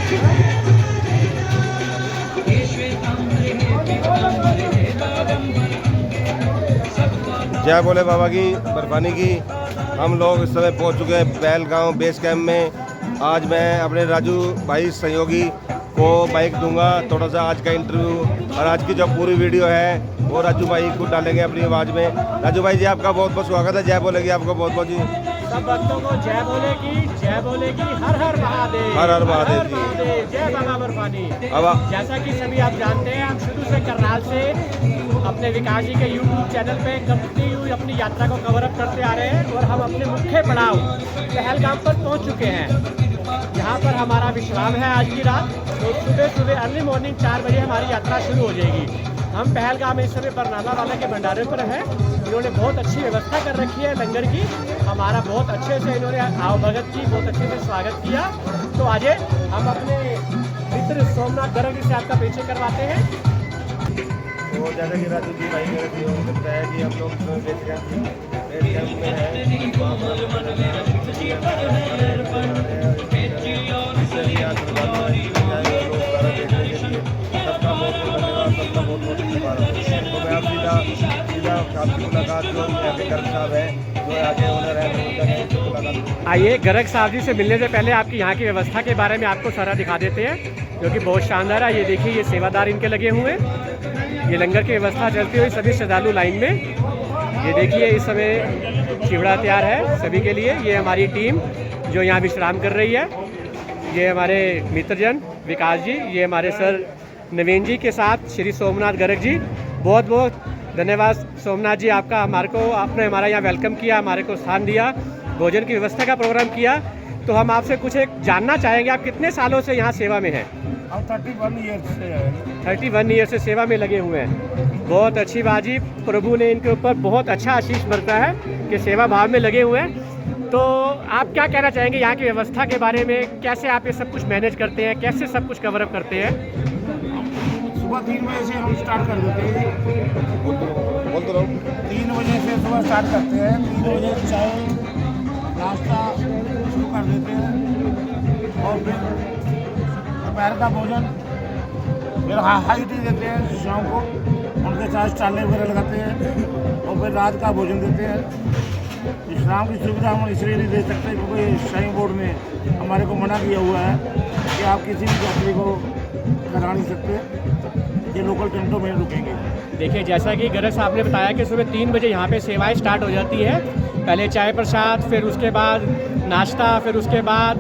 जय बोले बाबा की बर्फानी की। हम लोग इस समय पहुंच चुके हैं बेलगांव बेस कैंप में। आज मैं अपने राजू भाई सहयोगी को बाइक दूंगा। थोड़ा सा आज का इंटरव्यू और आज की जो पूरी वीडियो है वो राजू भाई खुद डालेंगे अपनी आवाज़ में। राजू भाई जी आपका बहुत बहुत स्वागत है। जय बोलेगी आपको बहुत बहुत जी। सब भक्तों को जय बोलेगी, हर हर महादेव, हर हर महादेव जी। जय बाबा बर्फानी। अब जैसा कि सभी आप जानते हैं, हम शुरू से करनाल से अपने विकास जी के YouTube चैनल पे करती हुई अपनी यात्रा को कवर अप करते आ रहे हैं और हम अपने मुख्य पड़ाव पहलगाम पर पहुंच चुके हैं। यहाँ पर हमारा विश्राम है आज की रात। तो सुबह अर्ली मॉर्निंग 4 बजे हमारी यात्रा शुरू हो जाएगी। हम पहलगाम में इस समय बरनाला वाला के भंडारे पर हैं। इन्होंने बहुत अच्छी व्यवस्था कर रखी है लंगर की। हमारा बहुत अच्छे से इन्होंने आवभगत की, बहुत अच्छे से स्वागत किया। तो आज हम अपने मित्र सोमनाथ गर्ग से आपका परिचय करवाते हैं। तो जैसा कि राजू जी भाई मेरे को लगता है कि हम लोग बेस कैंप में आइए गर्ग साहब जी से मिलने से पहले आपकी यहाँ की व्यवस्था के बारे में आपको सारा दिखा देते हैं, जो कि बहुत शानदार है। ये देखिए, ये सेवादार इनके लगे हुए हैं। ये लंगर की व्यवस्था चलती हुई सभी श्रद्धालु लाइन में। ये देखिए, इस समय चिवड़ा तैयार है सभी के लिए। ये हमारी टीम जो यहाँ विश्राम कर रही है। ये हमारे मित्रजन विकास जी, ये हमारे सर नवीन जी के साथ श्री सोमनाथ गर्ग जी। बहुत बहुत धन्यवाद सोमनाथ जी आपका। आपने हमारा यहाँ वेलकम किया, हमारे को स्थान दिया, भोजन की व्यवस्था का प्रोग्राम किया। तो हम आपसे कुछ एक जानना चाहेंगे, आप कितने सालों से यहाँ सेवा में हैं? हम 31 ईयर से है। 31 ईयर से सेवा में लगे हुए हैं। बहुत अच्छी बात जी। प्रभु ने इनके ऊपर बहुत अच्छा आशीष बरता है कि सेवा भाव में लगे हुए हैं। तो आप क्या कहना चाहेंगे यहाँ की व्यवस्था के बारे में? कैसे आप ये सब कुछ मैनेज करते हैं, कैसे सब कुछ कवर अप करते हैं? सुबह 3 बजे से हम स्टार्ट कर देते हैं। बोल तो रहो। 3 बजे से सुबह स्टार्ट करते हैं। 3 बजे चाय नाश्ता शुरू कर देते हैं और फिर दोपहर का भोजन, फिर हाई टी देते हैं शाम को। उनके साथ स्टाले वगैरह लगाते हैं और फिर रात का भोजन देते हैं। विश्राम की सुविधा हम इसलिए नहीं दे सकते क्योंकि शाही बोर्ड ने हमारे को मना किया हुआ है कि आप किसी भी यात्री को करा नहीं सकते, ये लोकल टेंटों में रुकेंगे। देखिए, जैसा कि गर्ग साहब ने बताया कि सुबह 3 बजे यहाँ पे सेवाएं स्टार्ट हो जाती है। पहले चाय प्रसाद, फिर उसके बाद नाश्ता, फिर उसके बाद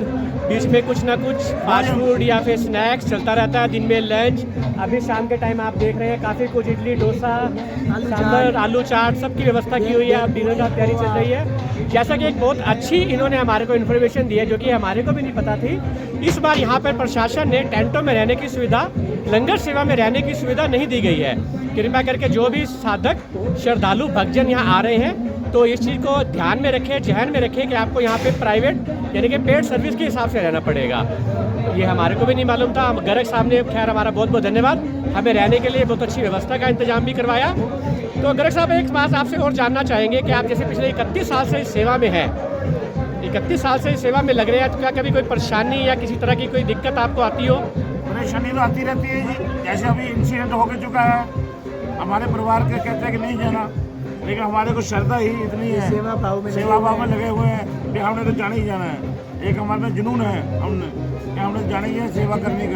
बीच में कुछ ना कुछ फास्ट फूड या फिर स्नैक्स चलता रहता है। दिन में लंच, अभी शाम के टाइम आप देख रहे हैं काफ़ी कुछ इडली डोसा सांभर आलू चाट सबकी व्यवस्था की हुई है। अब डिनर की तैयारी चल रही है। जैसा कि एक बहुत अच्छी इन्होंने हमारे को इन्फॉर्मेशन दी है, जो कि हमारे को भी नहीं पता थी। इस बार यहाँ पर प्रशासन ने टेंटों में रहने की सुविधा, लंगर सेवा में रहने की सुविधा नहीं दी गई है। कृपया करके जो भी साधक श्रद्धालु भक्तजन यहाँ आ रहे हैं तो इस चीज़ को ध्यान में रखें, जहन में रखें कि आपको यहाँ पे प्राइवेट यानी कि पेड सर्विस के हिसाब से रहना पड़ेगा। ये हमारे को भी नहीं मालूम था। गर्ग साहब ने, खैर हमारा बहुत बहुत धन्यवाद, हमें रहने के लिए बहुत अच्छी व्यवस्था का इंतजाम भी करवाया। तो गर्ग साहब, एक बात आपसे और जानना चाहेंगे कि आप जैसे पिछले 31 साल से इस सेवा में हैं, 31 साल से इस सेवा में लग रहे हैं, तो क्या कभी कोई परेशानी या किसी तरह की कोई दिक्कत आपको आती हो? परेशानी तो आती रहती है जी। जैसे अभी इंसिडेंट हो चुका है, हमारे परिवार के कहते हैं कि नहीं जाना, लेकिन हमारे को श्रद्धा ही इतनी है, सेवा भाव में लगे हुए हैं कि हमने तो जाना ही जाना है। एक हमारे में जुनून है हमने जाना ही है, सेवा करनी है।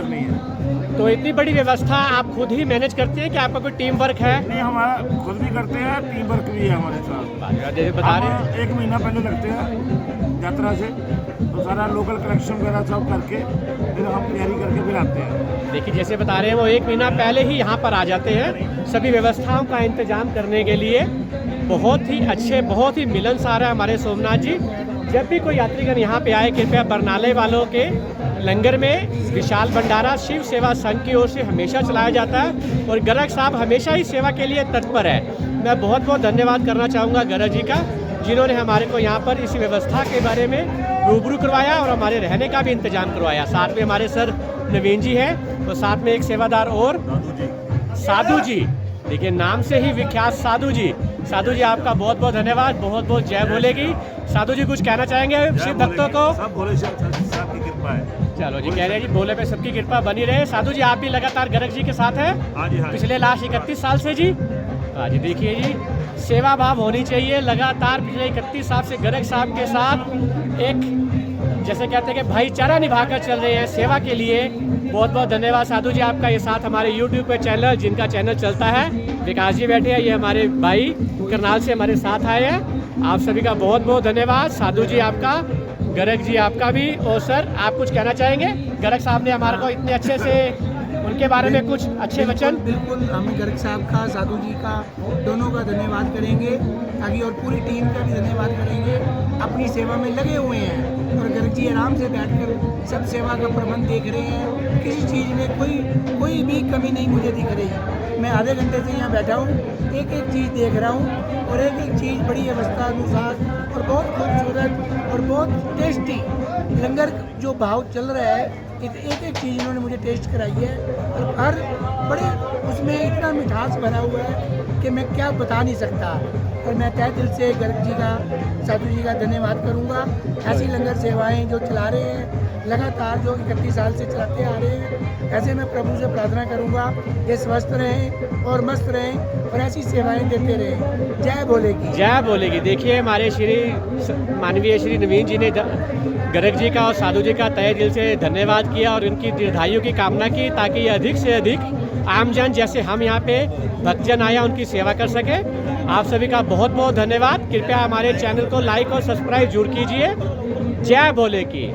तो इतनी बड़ी व्यवस्था आप खुद ही मैनेज करते हैं कि आपका कोई टीम वर्क है? नहीं, हमारा खुद भी करते हैं, टीम वर्क भी है हमारे साथ। जैसे बता रहे हैं 1 महीना पहले लगते हैं यात्रा से, तो सारा लोकल कलेक्शन वगैरह सब करके फिर हम तैयारी करके फिर आते हैं। देखिए, जैसे बता रहे हैं वो 1 महीना पहले ही यहाँ पर आ जाते हैं सभी व्यवस्थाओं का इंतजाम करने के लिए। बहुत ही अच्छे, बहुत ही मिलनसार है हमारे सोमनाथ जी। जब भी कोई यात्रीगण यहाँ पे आए, कृपया बरनाले वालों के लंगर में विशाल भंडारा शिव सेवा संघ की ओर से हमेशा चलाया जाता है और गर्ग साहब हमेशा ही सेवा के लिए तत्पर है। मैं बहुत बहुत धन्यवाद करना चाहूँगा गर्ग जी का, जिन्होंने हमारे को यहाँ पर इस व्यवस्था के बारे में रूबरू करवाया और हमारे रहने का भी इंतजाम करवाया। साथ में हमारे सर नवीन जी हैं और साथ में एक सेवादार और साधु जी, देखिए नाम से ही विख्यात साधु जी। साधु जी आपका बहुत बहुत धन्यवाद, बहुत बहुत जय भोले की। साधु जी कुछ कहना चाहेंगे शिव भक्तों को? सब भोले साहब की कृपा है। चलो जी, कह रहे हैं जी भोले पे सबकी कृपा बनी रहे। साधु जी आप भी लगातार गर्ग जी के साथ हैं हाँ जी, हाँ जी। पिछले लास्ट 31 साल से जी। हाँ जी, देखिए जी सेवा भाव होनी चाहिए लगातार। पिछले 31 साल से गर्ग साहब के साथ एक जैसे कहते हैं कि भाईचारा निभाकर चल रहे हैं सेवा के लिए। बहुत बहुत धन्यवाद साधु जी आपका। ये साथ हमारे यूट्यूब पे चैनल, जिनका चैनल चलता है, विकास जी बैठे हैं, ये हमारे भाई करनाल से हमारे साथ आए हैं। आप सभी का बहुत बहुत धन्यवाद। साधु जी आपका, गर्ग जी आपका भी। और सर आप कुछ कहना चाहेंगे? गर्ग साहब ने हमारे को इतने अच्छे से, उनके बारे में कुछ अच्छे वचन। बिल्कुल हम गर्ग साहब का, साधु जी का, दोनों का धन्यवाद करेंगे ताकि, और पूरी टीम का भी धन्यवाद करेंगे। अपनी सेवा में लगे हुए हैं और गर्ग जी आराम से बैठकर सब सेवा का प्रबंध देख रहे हैं। किसी चीज़ में कोई भी कमी नहीं मुझे दिख रही। मैं आधे घंटे से यहाँ बैठा हूँ, एक एक चीज़ देख रहा हूँ और एक एक चीज़ बड़ी अवस्था अनुसार और बहुत खूबसूरत और बहुत टेस्टी लंगर जो भाव चल रहा है। एक एक चीज़ इन्होंने मुझे टेस्ट कराई है और हर बड़े उसमें इतना मिठास भरा हुआ है कि मैं क्या बता नहीं सकता। और मैं तहे दिल से गर्ग जी का, साधु जी का धन्यवाद करूंगा। ऐसी लंगर सेवाएं जो चला रहे हैं लगातार, जो 31 साल से चलाते आ रहे हैं, ऐसे मैं प्रभु से प्रार्थना करूंगा ये स्वस्थ रहें और मस्त रहें और ऐसी सेवाएं देते रहें। जय भोले की, जय भोले की। देखिए हमारे श्री मानवीय श्री नवीन जी ने गर्ग जी का और साधु जी का तहे दिल से धन्यवाद किया और उनकी दीर्घायु की कामना की, ताकि ये अधिक से अधिक आमजन जैसे हम यहाँ पे भक्तजन आया उनकी सेवा कर सके। आप सभी का बहुत बहुत धन्यवाद। कृपया हमारे चैनल को लाइक और सब्सक्राइब जरूर कीजिए। जय भोले की।